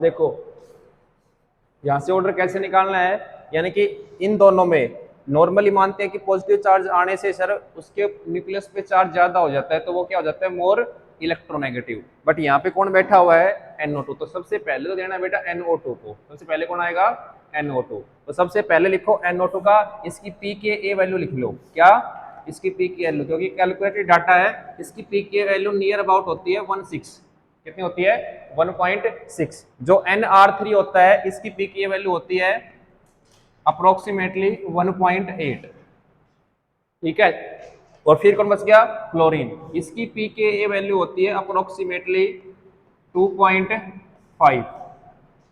देखो यहां से ऑर्डर कैसे निकालना है, यानी कि इन दोनों में नॉर्मली मानते हैं कि पॉजिटिव चार्ज आने से सर उसके न्यूक्लियस पे चार्ज ज्यादा हो जाता है, तो वो क्या हो जाता है, मोर इलेक्ट्रोनेगेटिव। बट यहाँ पे कौन बैठा हुआ है, NO2। तो सबसे पहले तो देना है बेटा NO2 को, सबसे पहले कौन आएगा, NO2। तो सबसे पहले लिखो NO2 का, इसकी pKa वैल्यू लिख लो, क्या, इसकी pKa वैल्यू, क्योंकि कैलकुलेटेड डाटा है, इसकी pKa वैल्यू नियर अबाउट होती है 16। कितनी होती है, 1.6। जो Nr3 होता है इसकी pKa वैल्यू होती है अप्रोक्सीमेटली 1.8। ठीक है, और फिर कौन बच गया, क्लोरीन, इसकी pKa वैल्यू होती है अप्रोक्सीमेटली 2.5।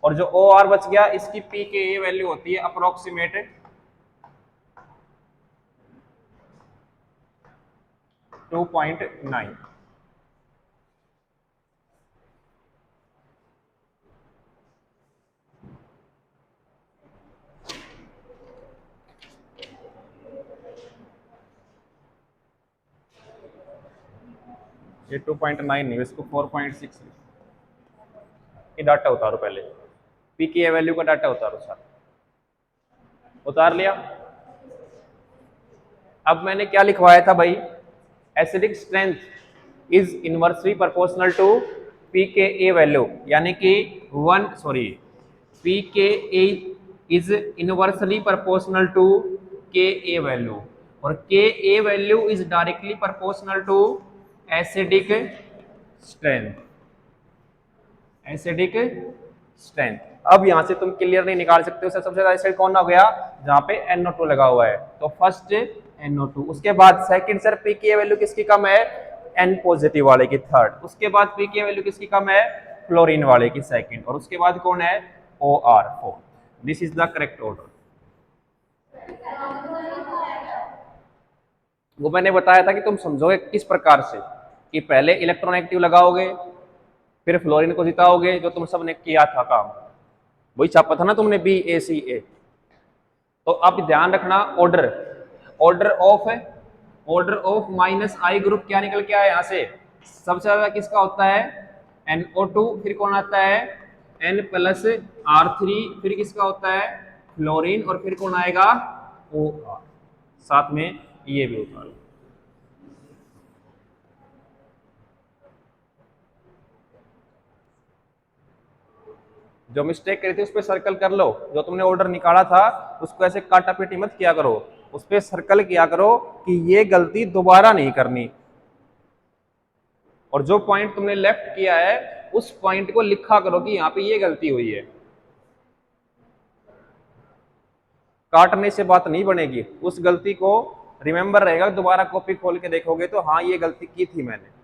और जो OR बच गया इसकी pKa वैल्यू होती है अप्रोक्सीमेट 2.9। ये 2.9 नहीं, इसको 4.6। ये डाटा उतारो पहले, pKa वैल्यू का डाटा उतारो सर, उतार लिया। अब मैंने क्या लिखवाया था भाई, acidic strength is inversely proportional to pKa value, यानी कि pKa is inversely proportional to Ka value, और Ka value is directly proportional to acidic strength, acidic strength. अब यहां से तुम क्लियर नहीं निकाल सकते हो, सबसे ज्यादा एसिड कौन हो गया, जहां पे NO2 लगा हुआ है, तो फर्स्ट NO2। उसके बाद सेकंड सर pKa वैल्यू किसकी कम है, N पॉजिटिव वाले की थर्ड। उसके बाद pKa वैल्यू किसकी कम है, क्लोरीन वाले की सेकंड। और उसके बाद कौन है, OR fourth. This is the correct order. वो मैंने बताया था कि तुम समझोगे किस प्रकार से, कि पहले इलेक्ट्रोनेगेटिव लगाओगे, फिर फ्लोरीन को जिताओगे, जो तुम सबने किया था काम, वही छापा था ना तुमने BACA। तो अब ध्यान रखना, order order of -I group क्या निकल के आया यहाँ से, सबसे ज्यादा किसका होता है, NO2, फिर कौन आता है N+R3, फिर किसका होता है फ्लोरीन, और फिर कौन आएगा OR। साथ में ये भी उतारो। जो मिस्टेक करी थी उस पर सर्कल कर लो, जो तुमने ऑर्डर निकाला था उसको ऐसे काटा पीटी मत किया करो, उस पर सर्कल किया करो कि ये गलती दोबारा नहीं करनी। और जो पॉइंट तुमने लेफ्ट किया है उस पॉइंट को लिखा करो कि यहाँ पे ये गलती हुई है। काटने से बात नहीं बनेगी, उस गलती को रिमेंबर रहेगा, दोबारा कॉपी खोल के देखोगे तो हाँ ये गलती की थी मैंने।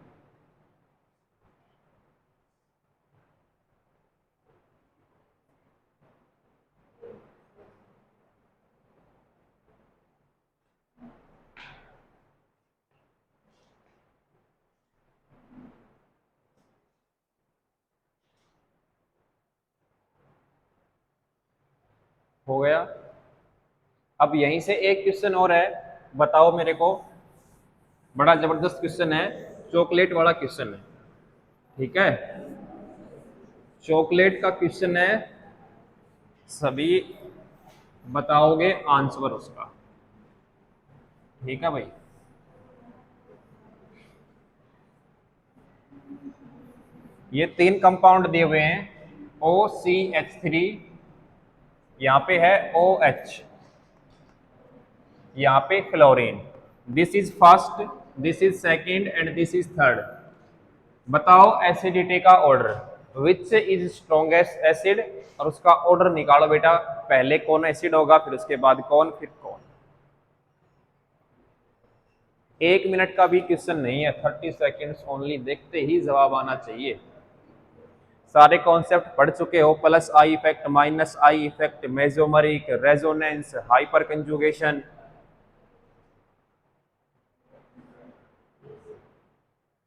हो गया। अब यहीं से एक क्वेश्चन और है, बताओ मेरे को, बड़ा जबरदस्त क्वेश्चन है, चॉकलेट वाला क्वेश्चन है। ठीक है, चॉकलेट का क्वेश्चन है, सभी बताओगे आंसर उसका। ठीक है भाई, ये तीन कंपाउंड दिए हुए हैं, OCH3, यहाँ पे है OH, यहाँ पे chlorine. This is first, this is second and this is third. बताओ एसिडिटी का order, which is strongest acid, और उसका ऑर्डर निकालो बेटा, पहले कौन एसिड होगा, फिर उसके बाद कौन, फिर कौन। 1 मिनट का भी क्वेश्चन नहीं है, 30 सेकेंड्स ओनली, देखते ही जवाब आना चाहिए। सारे कॉन्सेप्ट पढ़ चुके हो, plus I effect, minus I effect, mesomeric, resonance, hyperconjugation,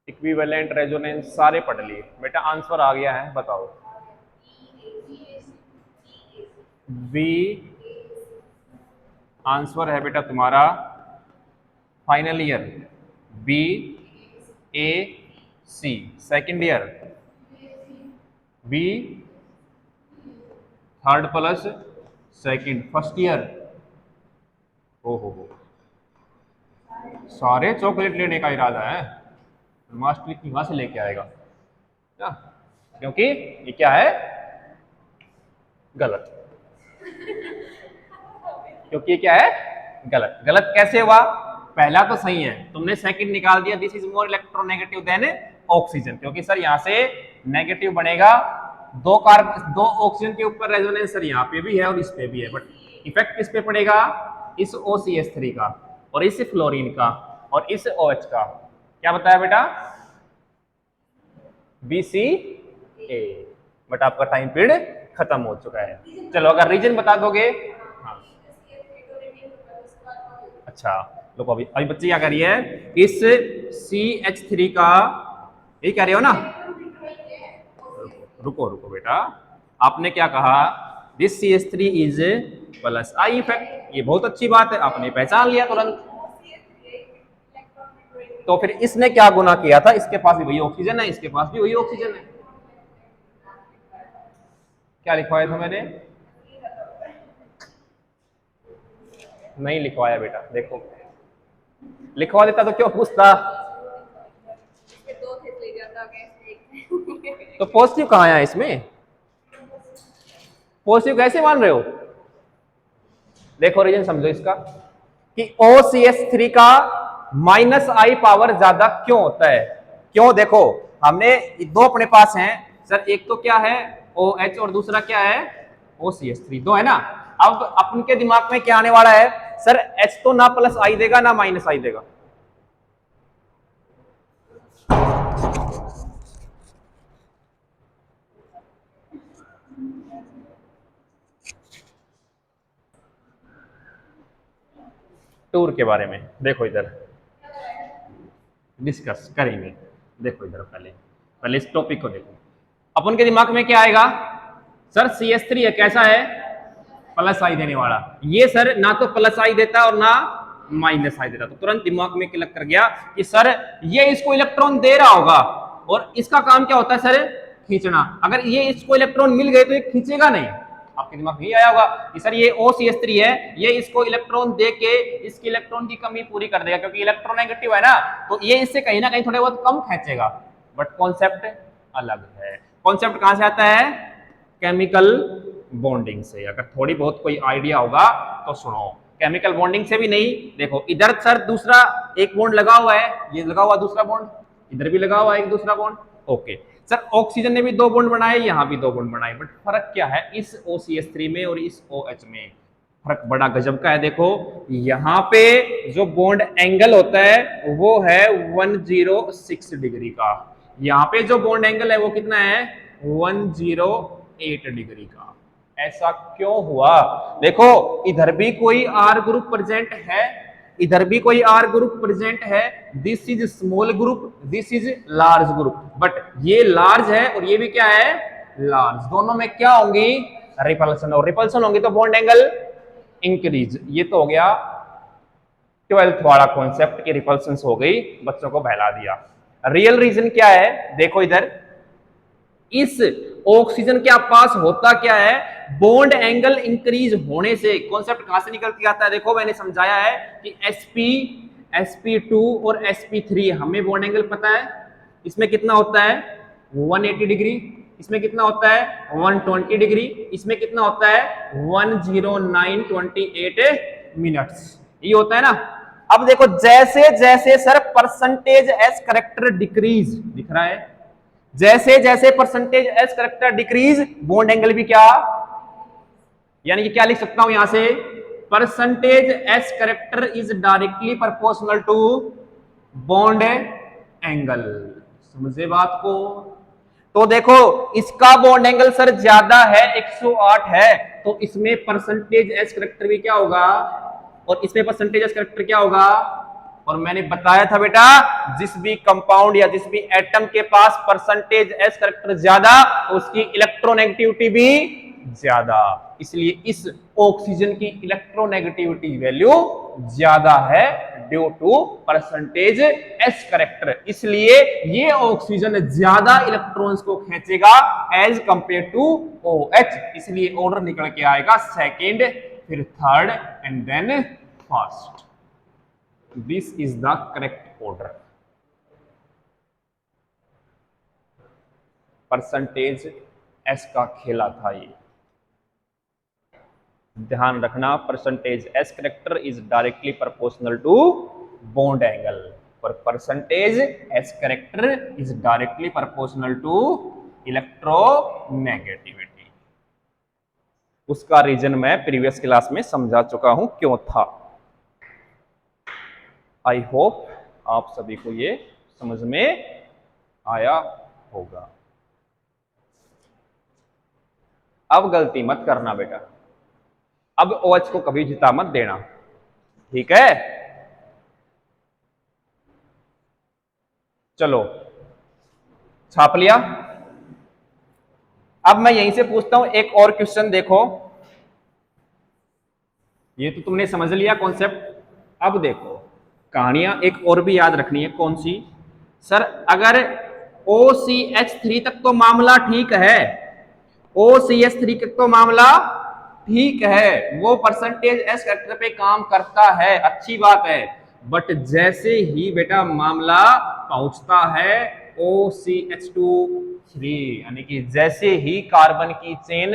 equivalent resonance, सारे पढ़ लिए बेटा। आंसर आ गया है, बताओ। बी आंसर है बेटा तुम्हारा, final year BAC, second year BAC, third plus second, first year. हो सारे चॉकलेट लेने का इरादा है, मास्टर कहाँ से लेके आएगा क्या? क्योंकि ये क्या है, गलत। क्योंकि ये क्या है, गलत। गलत कैसे हुआ? पहला तो सही है, तुमने सेकंड निकाल दिया, this is more electronegative than oxygen, क्योंकि सर यहां से नेगेटिव बनेगा, दो ऑक्सीजन के ऊपर रेजोनेंस सर यहाँ पे भी है और इस पे भी है, बट इफेक्ट किस पे पड़ेगा? इस OCH3 का और इस फ्लोरीन का और इस OH का। क्या बताया बेटा? BCA। बट आपका टाइम पीरियड खत्म हो चुका है। चलो अगर रीजन बता दोगे। हाँ। अच्छा लोग अभी अभी बच्चे क्या कर रही है, इस CH3 का, यही कह रहे हो ना? रुको रुको बेटा, आपने क्या कहा? This CH3 is plus I effect, ये बहुत अच्छी बात है, आपने पहचान लिया तुरंत। तो फिर इसने क्या गुना किया था? इसके पास भी वही ऑक्सीजन है, इसके पास भी वही ऑक्सीजन है। क्या लिखवाया था मैंने? नहीं लिखवाया बेटा, देखो लिखवा देता तो क्यों पूछता? तो पॉजिटिव कहाँ आया इसमें? पॉजिटिव कैसे मान रहे हो? देखो रीजन समझो इसका कि OCH3 का -I पावर ज्यादा क्यों होता है। क्यों? देखो हमने दो अपने पास हैं सर, एक तो क्या है OH और दूसरा क्या है OCH3, दो है ना। अब अपन के दिमाग में क्या आने वाला है सर, H तो ना +I देगा ना -I देगा। टूर के बारे में देखो इधर डिस्कस करेंगे। देखो इधर पहले इस टॉपिक को देखो। अपन के दिमाग में क्या आएगा सर, CH3 है, कैसा है? +I देने वाला। ये सर ना तो +I देता और ना -I देता, तो तुरंत दिमाग में क्लिक कर गया कि सर ये इसको इलेक्ट्रॉन दे रहा होगा और इसका काम क्या होता है सर, खींचना। अगर ये इसको इलेक्ट्रॉन मिल गए तो ये खींचेगा नहीं। आपके दिमाग में आया होगा कि सर ये OCH3 है, ये इसको इलेक्ट्रॉन दे के इसकी इलेक्ट्रॉन की कमी पूरी कर देगा, क्योंकि इलेक्ट्रोनेगेटिव है ना, तो ये इससे कहीं ना कहीं थोड़े बहुत कम खींचेगा। बट कॉन्सेप्ट अलग है। कॉन्सेप्ट कहां से आता है? केमिकल बॉन्डिंग से। अगर थोड़ी बहुत कोई आइडिया होगा तो सुनो। केमिकल बॉन्डिंग से भी नहीं, देखो इधर सर दूसरा एक बॉन्ड लगा हुआ है, ये लगा हुआ दूसरा बॉन्ड, इधर भी लगा हुआ है एक दूसरा बॉन्ड। ओके सर, ऑक्सीजन ने भी दो बॉन्ड बनाए, यहां भी दो बॉन्ड बनाए, बट फर्क क्या है इस OCH3 में और इस OH में? फर्क बड़ा गजब का है। देखो यहां पे जो बॉन्ड एंगल होता है वो है 106 डिग्री का, यहां पे जो बॉन्ड एंगल है वो कितना है 108 डिग्री का। ऐसा क्यों हुआ? देखो इधर भी कोई R ग्रुप प्रेजेंट है, इधर भी कोई R ग्रुप प्रेजेंट है, this is small group, this is large group, but ये लार्ज है और ये भी क्या है लार्ज। दोनों में क्या होंगी? रिपल्सन, और रिपल्सन होंगी तो बॉन्ड एंगल इंक्रीज। ये तो हो गया 12th वाला कॉन्सेप्ट की रिपल्सन हो गई, बच्चों को बहला दिया। रियल रीजन क्या है? देखो इधर इस ऑक्सीजन के पास होता क्या है, बॉन्ड एंगल इंक्रीज होने से कॉन्सेप्ट कहां से निकल के आता है? देखो मैंने समझाया है कि sp2 और sp3, हमें बॉन्ड एंगल पता है, इसमें कितना होता है 180 डिग्री, इसमें कितना होता है 120 डिग्री, इसमें कितना होता है 10928 मिनट्स, ये होता है ना। अब देखो जैसे जैसे sir percentage S character decrease, दिख रहा है, जैसे जैसे percentage S character decrease bond angle भी क्या, यानी कि क्या लिख सकता हूं यहां से, percentage S character is directly proportional to bond angle. समझे बात को? तो देखो इसका बॉन्ड एंगल सर ज्यादा है 108 है, तो इसमें परसेंटेज एस करेक्टर भी क्या होगा और इसमें परसेंटेज एस करेक्टर क्या होगा। और मैंने बताया था बेटा जिस भी कंपाउंड या जिस भी एटम के पास परसेंटेज एस करेक्टर ज्यादा, उसकी इलेक्ट्रोनेगेटिविटी भी ज्यादा, इसलिए इस ऑक्सीजन की इलेक्ट्रोनेगेटिविटी वैल्यू ज्यादा है due to percentage S character. इसलिए ये ऑक्सीजन ज्यादा इलेक्ट्रॉन्स को खींचेगा एज कंपेयर टू OH, इसलिए ऑर्डर निकल के आएगा सेकेंड, फिर third and then first. This is the correct order. Percentage S का खेला था ये, ध्यान रखना। Percentage S character is directly proportional to bond angle, और percentage S character is directly proportional to electronegativity. उसका रीजन मैं प्रीवियस क्लास में समझा चुका हूं क्यों था। आई होप आप सभी को ये समझ में आया होगा। अब गलती मत करना बेटा, अब OH को कभी जिता मत देना, ठीक है? चलो छाप लिया। अब मैं यहीं से पूछता हूं एक और क्वेश्चन, देखो ये तो तुमने समझ लिया कॉन्सेप्ट। अब देखो कहानियां एक और भी याद रखनी है। कौन सी? सर अगर OCH3 तक तो मामला ठीक है, OCH3 तक तो मामला ठीक है, वो परसेंटेज एस फैक्टर पे काम करता है, अच्छी बात है। बट जैसे ही बेटा मामला पहुंचता है OCH2 यानी कि जैसे ही कार्बन की चेन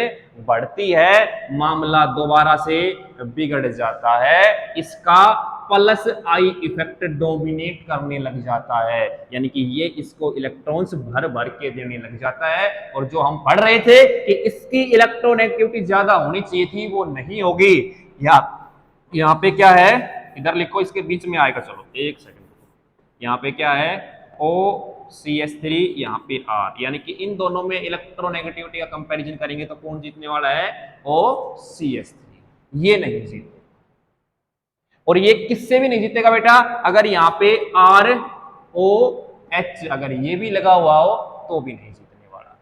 बढ़ती है, मामला दोबारा से बिगड़ जाता है। इसका प्लस आई इफेक्ट डोमिनेट करने लग जाता है, यानी कि ये इसको इलेक्ट्रॉन्स भर भर के देने लग जाता है। और जो हम पढ़ रहे थे कि इसकी इलेक्ट्रोनेगेटिविटी ज्यादा होनी चाहिए थी, वो नहीं होगी। यहाँ पे क्या है, इधर लिखो, इसके बीच में आएगा। चलो एक सेकंड, यहाँ पे क्या है OCH3, यहाँ पे R, यानी कि इन दोनों में इलेक्ट्रोनेगेटिविटी का कंपैरिजन करेंगे तो कौन जीतने वाला है? OCH3। ये नहीं जीते, और ये किससे भी नहीं जीतेगा बेटा, अगर यहाँ पे ROH अगर ये भी लगा हुआ हो तो भी नहीं जीतने वाला,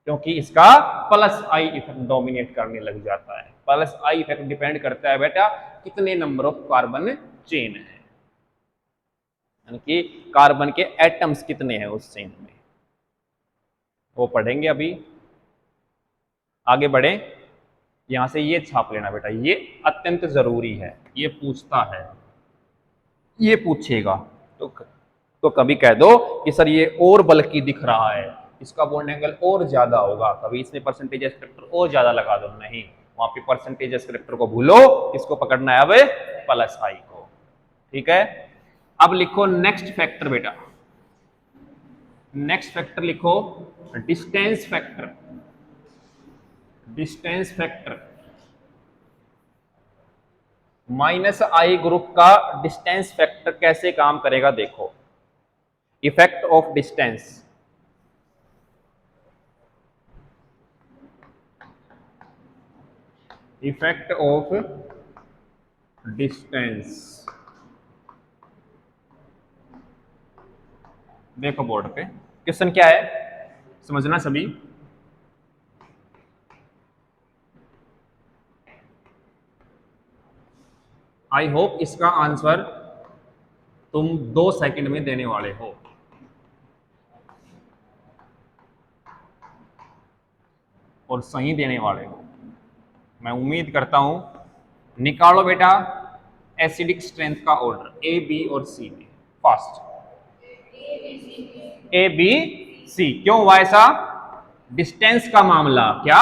क्योंकि इसका प्लस आई इफेक्ट डोमिनेट करने लग जाता है। प्लस आई इफेक्ट डिपेंड करता है बेटा कितने नंबर ऑफ कार्बन चेन है, यानी कि कार्बन के एटम्स कितने हैं उस चेन में, वो पढ़ेंगे। अभी आगे बढ़े, यहां से ये छाप लेना बेटा, ये अत्यंत जरूरी है, ये पूछता है, ये पूछेगा तो कभी कह दो कि सर ये और बल्कि दिख रहा है, इसका बॉन्ड एंगल और ज्यादा होगा, कभी इसमें परसेंटेज एस फैक्टर और ज्यादा लगा दो। नहीं, वहां पे परसेंटेज एस फैक्टर को भूलो, इसको पकड़ना है अब प्लस आई को, ठीक है? अब लिखो नेक्स्ट फैक्टर बेटा, नेक्स्ट फैक्टर लिखो distance factor. Distance factor minus I group का डिस्टेंस फैक्टर कैसे काम करेगा, देखो। Effect of distance, effect of distance, देखो बोर्ड पे क्वेश्चन क्या है, समझना सभी। आई होप इसका आंसर तुम 2 सेकंड में देने वाले हो। और सही देने वाले हो, मैं उम्मीद करता हूं। निकालो बेटा एसिडिक स्ट्रेंथ का ऑर्डर A, B और C में, फास्ट। A, B, C। क्यों हुआ ऐसा? डिस्टेंस का मामला। क्या?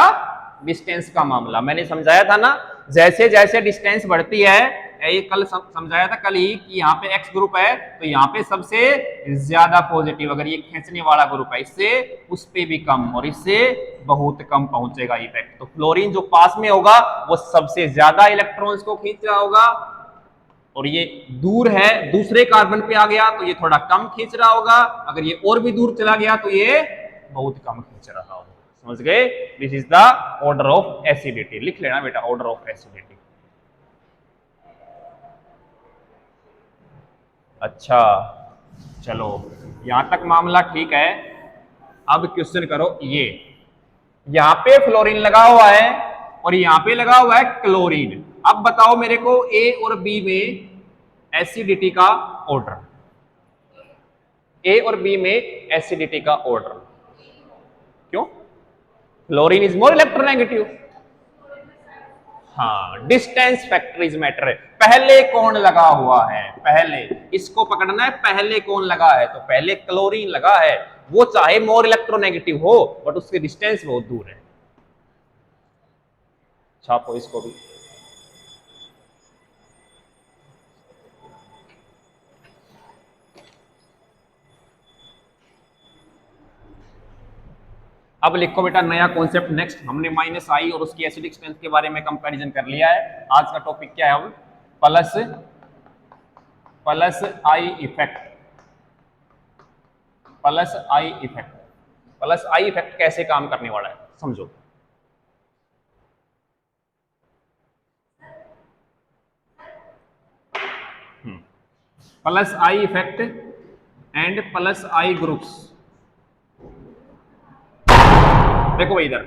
डिस्टेंस का मामला। मैंने समझाया था ना, जैसे जैसे डिस्टेंस बढ़ती है, ये कल समझाया था कल ही कि यहाँ पे X ग्रुप है तो यहाँ पे सबसे ज्यादा पॉजिटिव, अगर ये खींचने वाला ग्रुप है, इससे उस पे भी कम और इससे बहुत कम पहुंचेगा इफेक्ट। तो फ्लोरीन जो पास में होगा वो सबसे ज्यादा इलेक्ट्रॉन्स को खींच रहा होगा, और ये दूर है, दूसरे कार्बन पे आ गया तो ये थोड़ा कम खींच रहा होगा, अगर ये और भी दूर चला गया तो ये बहुत कम खींच रहा होगा। समझ गए? This is the order of acidity. लिख लेना बेटा ऑर्डर ऑफ एसिडिटी। अच्छा चलो, यहां तक मामला ठीक है। अब क्वेश्चन करो ये, यहां पे फ्लोरीन लगा हुआ है और यहां पे लगा हुआ है क्लोरीन। अब बताओ मेरे को ए और बी में एसिडिटी का ऑर्डर, ए और बी में एसिडिटी का ऑर्डर। क्यों? Chlorine is more electronegative. हाँ, डिस्टेंस फैक्टर इज मैटर। पहले कौन लगा हुआ है, पहले इसको पकड़ना है, पहले कौन लगा है, तो पहले क्लोरीन लगा है। वो चाहे मोर इलेक्ट्रोनेगेटिव हो बट उसकी डिस्टेंस बहुत दूर है। छापो इसको भी। अब लिखो बेटा नया कॉन्सेप्ट नेक्स्ट। हमने माइनस आई और उसकी एसिडिक स्ट्रेंथ के बारे में कंपैरिजन कर लिया है। आज का टॉपिक क्या है? अब plus I effect. Plus I effect, plus I effect कैसे काम करने वाला है समझो। Plus I effect and plus I groups. देखो भाई इधर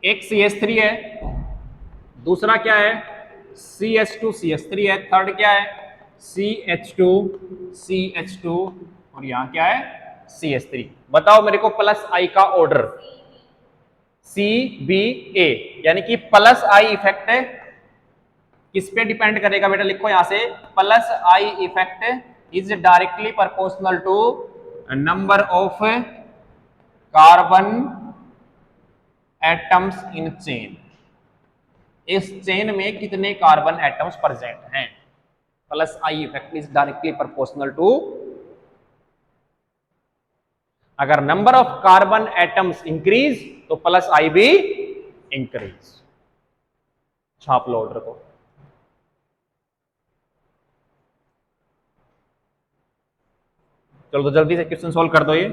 एक CH3 है, दूसरा क्या है CH2 CH3 है, थर्ड क्या है CH2 CH2 और यहां क्या है CH3। बताओ मेरे को प्लस आई का ऑर्डर CBA, यानी कि प्लस आई इफेक्ट है किस पे डिपेंड करेगा बेटा? लिखो यहां से plus I effect is directly proportional to number of carbon atoms in chain. इस चेन में कितने कार्बन एटम्स प्रेजेंट हैं। Plus I effect is directly proportional to, अगर number of carbon atoms increase तो प्लस आई भी increase. छाप लो order को। चलो तो जल्दी से क्वेश्चन सॉल्व कर दो। ये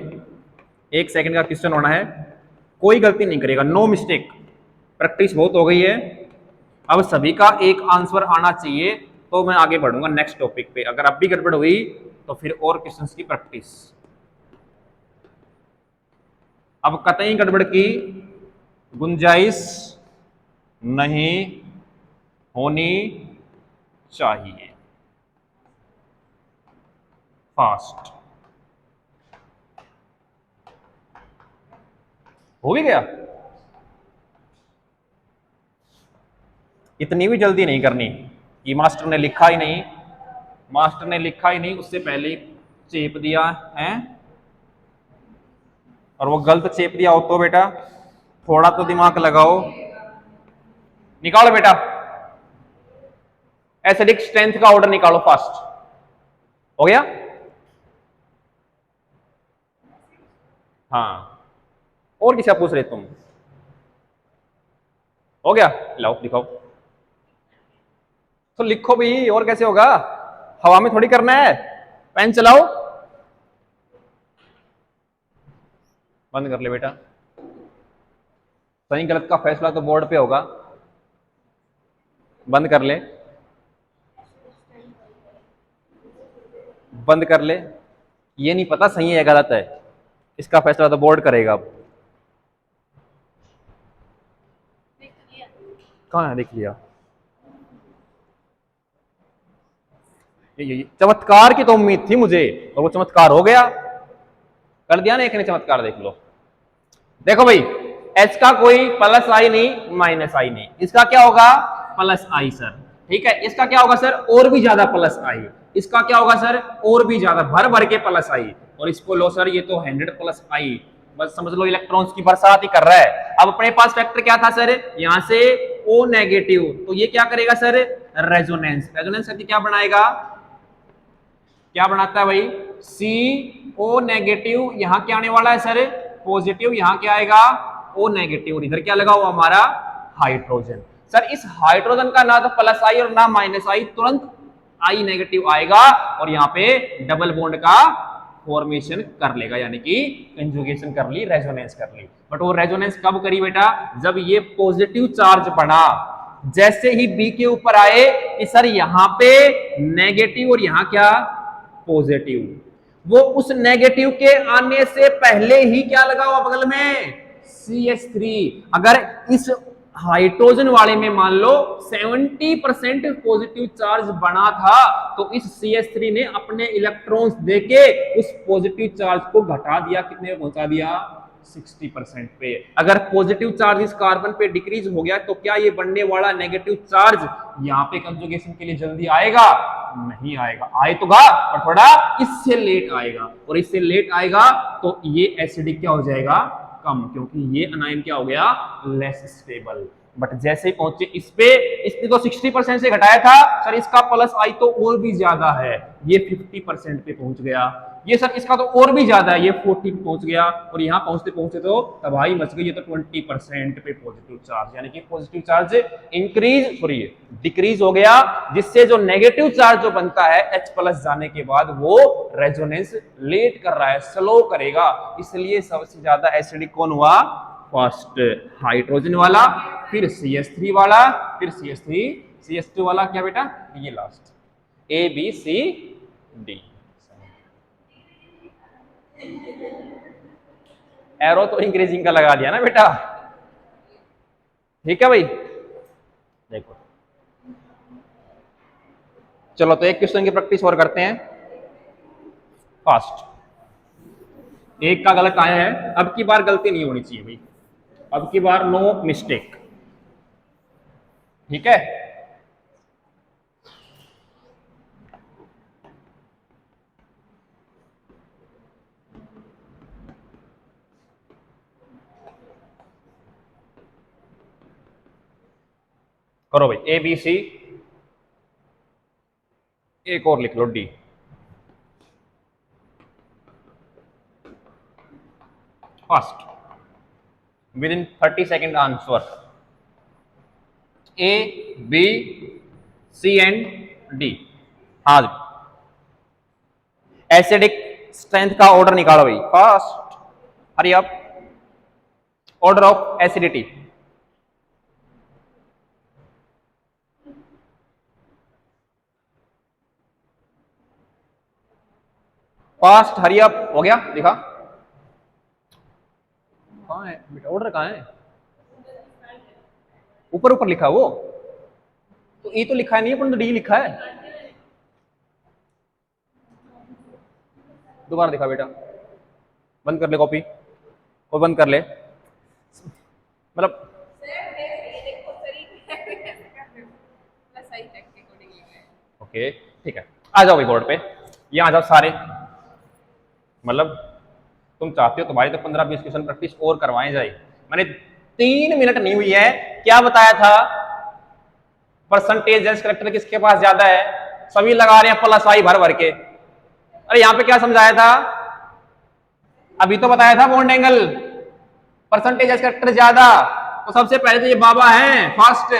1 सेकंड का क्वेश्चन होना है, कोई गलती नहीं करेगा, नो मिस्टेक। प्रैक्टिस बहुत हो गई है, अब सभी का एक आंसर आना चाहिए तो मैं आगे बढ़ूंगा नेक्स्ट टॉपिक पे। अगर अब भी गड़बड़ हुई तो फिर और क्वेश्चंस की प्रैक्टिस। अब कतई गड़बड़ की गुंजाइश नहीं होनी चाहिए। फास्ट हो भी गया, इतनी भी जल्दी नहीं करनी कि मास्टर ने लिखा ही नहीं, मास्टर ने लिखा ही नहीं उससे पहले चेप दिया है और वो गलत चेप दिया हो तो बेटा थोड़ा तो दिमाग लगाओ। निकालो बेटा एसिडिक स्ट्रेंथ का ऑर्डर निकालो फास्ट। हो गया? हाँ, और किसी पूछ रहे तुम? हो गया? लाओ दिखाओ तो लिखो भी, और कैसे होगा? हवा में थोड़ी करना है। पेन चलाओ, बंद कर ले बेटा। सही गलत का फैसला तो बोर्ड पे होगा। बंद कर ले, बंद कर ले। ये नहीं पता सही है गलत है, इसका फैसला तो बोर्ड करेगा। अब कहाँ है? देख लिया। ये चमत्कार की तो उम्मीद थी मुझे और वो चमत्कार हो गया। कर दिया ना एक ने चमत्कार। देख लो, देखो भाई एच का कोई प्लस आई नहीं माइनस आई नहीं, इसका क्या होगा प्लस आई सर। ठीक है, इसका क्या होगा सर और भी ज्यादा प्लस आई, इसका क्या होगा सर और भी ज्यादा भर भर के प्लस आई, और इसको लो सर ये तो 100 प्लस आई। बस समझ लो इलेक्ट्रॉन्स की बरसात ही कर रहा है। अब अपने पास फैक्टर क्या था सर, यहां से ओ नेगेटिव, तो ये क्या करेगा सर रेजोनेंस। रेजोनेंस करके क्या बनाएगा, क्या बनाता है भाई CO नेगेटिव, यहां क्या आने वाला है सर पॉजिटिव, यहां क्या आएगा O नेगेटिव, और इधर क्या लगा हुआ हमारा हाइड्रोजन। सर इस हाइड्रोजन का ना तो प्लस आई और ना माइनस आई, तुरंत आई नेगेटिव आएगा और यहाँ पे डबल बॉन्ड का फॉर्मेशन कर लेगा, यानी कि कंजुगेशन कर ली, रेजोनेंस कर ली। बट वो रेजोनेंस कब करी बेटा, जब ये पॉजिटिव चार्ज बना। जैसे ही बी के ऊपर आए कि सर यहाँ पे नेगेटिव और यहाँ क्या पॉजिटिव, वो उस नेगेटिव के आने से पहले ही क्या लगा हुआ बगल में CH3। अगर इस हाइड्रोजन वाले में मान लो 70% पॉजिटिव चार्ज बना था, तो इस CH3 ने अपने इलेक्ट्रॉन्स देके उस पॉजिटिव चार्ज को घटा दिया, कितने पे पहुंचा दिया, 60% पे। अगर पॉजिटिव चार्ज इस कार्बन पे डिक्रीज हो गया तो क्या ये बनने वाला नेगेटिव चार्ज यहाँ पे कंजुगेशन के लिए जल्दी आएगा, नहीं आएगा। आए तो गा और थोड़ा इससे लेट आएगा, और इससे लेट आएगा तो ये एसिडिक क्या हो जाएगा, कम, क्योंकि ये अनायन क्या हो गया, लेस स्टेबल। बट जैसे ही पहुंचे इस पे, इसने तो 60% से घटाया था सर, इसका प्लस आई तो और भी ज्यादा है, ये 50% पे पहुंच गया। ये सर इसका तो और भी ज्यादा है, ये 40 पे पहुंच गया, और यहां पहुंचते पहुंचते तो तबाही मच गई, ये तो 20% पे पॉजिटिव चार्ज, यानी कि positive charge increase, sorry decrease हो गया, जिससे जो नेगेटिव चार्ज जो बनता है H+ जाने के बाद वो रेजोनेंस लेट कर रहा है, स्लो करेगा। इसलिए सबसे ज्यादा एसिडिक कौन हुआ, फर्स्ट हाइड्रोजन वाला, फिर CH3 वाला, फिर CH3, CH2 वाला, क्या बेटा, ये लास्ट, ABCD। एरो तो इंक्रीजिंग का लगा दिया ना बेटा, ठीक है भाई। देखो चलो तो एक क्वेश्चन की प्रैक्टिस और करते हैं फास्ट। एक का गलत आया है, अब की बार गलती नहीं होनी चाहिए भाई, अब की बार नो मिस्टेक, ठीक है। करो भाई, ABC, एक और लिख लो D। Fast, with in 30 second answer, A, B, C and D। हाँ, एसिडिक स्ट्रेंथ का ऑर्डर निकालो भाई, fast, hurry up, order of acidity. Fast, hurry up, हो गया, दिखा कहाँ है बेटा, ऑर्डर कहाँ है, ऊपर ऊपर लिखा वो तो, E तो लिखा नहीं है, पर D लिखा है, दोबारा दिखा बेटा, बंद कर ले कॉपी, और बंद कर ले, मतलब ओके ठीक है। आ जाओ भाई बोर्ड पे, यहाँ आ जाओ सारे, मतलब तुम चाहते हो तुम्हारी तो 15-20 क्वेश्चन प्रैक्टिस और करवाए जाए। मैंने 3 मिनट नहीं हुई है, क्या बताया था, परसेंटेज करेक्टर किसके पास ज्यादा है, सभी लगा रहे हैं प्लस आई भर भर के। अरे यहाँ पे क्या समझाया था, अभी तो बताया था बॉन्ड एंगल, परसेंटेज करेक्टर ज्यादा, तो सबसे पहले तो ये बाबा हैं फर्स्ट,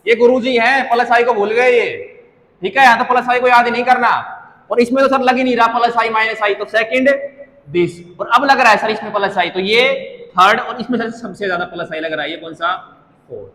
ये गुरुजी हैं, प्लस आई को भूल गए ये, ठीक है। यहाँ तो प्लस आई को याद ही नहीं करना, और इसमें तो सर लग ही नहीं रहा प्लस आई माइनस आई, तो सेकंड दिस, और अब लग रहा है सर इसमें प्लस आई, तो ये थर्ड, और इसमें सर सबसे ज्यादा प्लस आई लग रहा है, ये कौन सा, फोर्थ।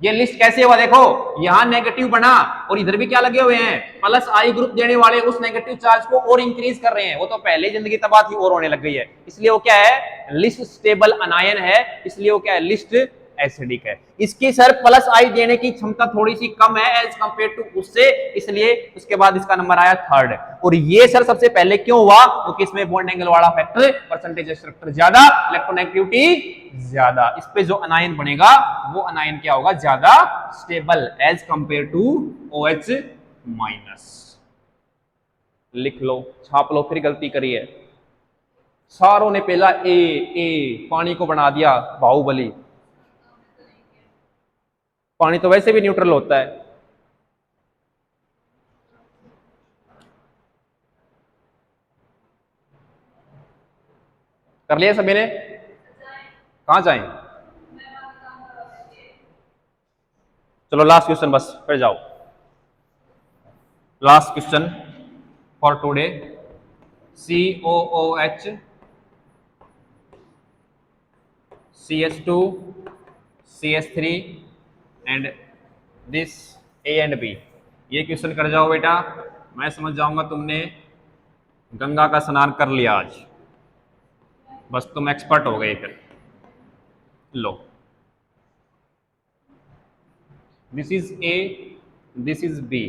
ये लिस्ट कैसे हुआ देखो, यहां नेगेटिव बना और इधर भी क्या लगे हुए हैं, प्लस आई ग्रुप देने वाले उस नेगेटिव चार्ज को और इंक्रीज कर रहे हैं, वो तो पहले जिंदगी तबाह थी और होने लग गई है, इसलिए वो क्या है, लिस्ट स्टेबल अनायन है, इसलिए वो क्या है, लिस्ट एसिडिक है। इसकी सर प्लस आई देने की क्षमता थोड़ी सी कम है एज कंपेयर टू उससे, इसलिए उसके बाद इसका नंबर आया थर्ड। और ये सर सबसे पहले क्यों हुआ, क्योंकि इसमें बॉन्ड एंगल वाला फैक्टर, परसेंटेज स्ट्रक्चर ज्यादा, इलेक्ट्रोनेगेटिविटी ज्यादा, इस पे जो अनायन बनेगा वो अनायन क्या होगा, ज्यादा stable as compare to OH minus. लिख लो, छाप लो, फिर गलती करी है सारों ने, पहला ए पानी को बना दिया बाहुबली, पानी तो वैसे भी न्यूट्रल होता है। कर लिया सभी ने, कहां जाएं, चलो लास्ट क्वेश्चन बस, फिर जाओ, last question for today, COOH CH2 CH3 and this A and B। ये क्वेश्चन कर जाओ बेटा, मैं समझ जाऊंगा तुमने गंगा का स्नान कर लिया आज, बस तुम एक्सपर्ट हो गए फिर। लो, this is A, this is B,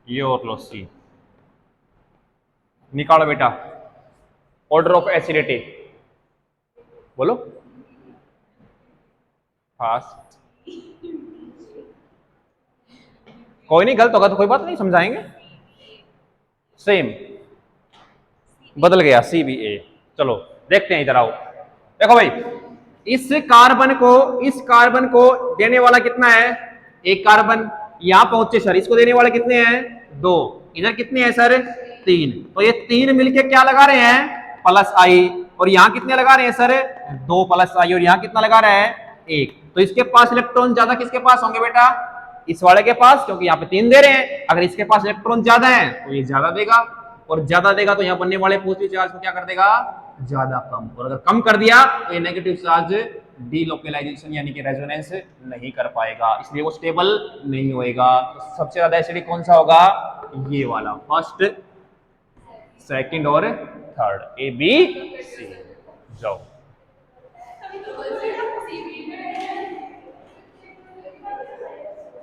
ये और लो सी। निकालो बेटा ऑर्डर ऑफ एसिडिटी, बोलो फास्ट। कोई नहीं, गलत होगा तो कोई बात नहीं, समझाएंगे। सेम, बदल गया सी बी ए। चलो देखते हैं, इधर आओ। देखो भाई, इस कार्बन को देने वाला कितना है? एक कार्बन। यहां पहुंचे सर, इसको देने वाले कितने हैं? दो। इधर कितने हैं सर? तीन। तो ये तीन मिलके क्या लगा रहे हैं? प्लस आई। और यहां कितने लगा रहे हैं सर? दो प्लस आई। और यहां कितना लगा रहे हैं? एक। तो इसके पास इलेक्ट्रॉन ज्यादा किसके पास होंगे बेटा? इस वाले के पास, क्योंकि यहाँ पे तीन दे रहे हैं। अगर इसके पास इलेक्ट्रॉन ज्यादा है तो ये ज्यादा देगा, और ज्यादा देगा तो यहाँ बनने वाले पॉजिटिव चार्ज को क्या कर देगा? ज्यादा कम। और अगर कम कर दिया तो ये नेगेटिव चार्ज डीलोकलाइजेशन यानी कि रेजोनेंस नहीं कर पाएगा, इसलिए वो स्टेबल नहीं होएगा। तो सबसे ज्यादा एसिडिक कौन सा होगा? ये वाला, फर्स्ट, सेकंड और थर्ड, ए बी सी। जाओ।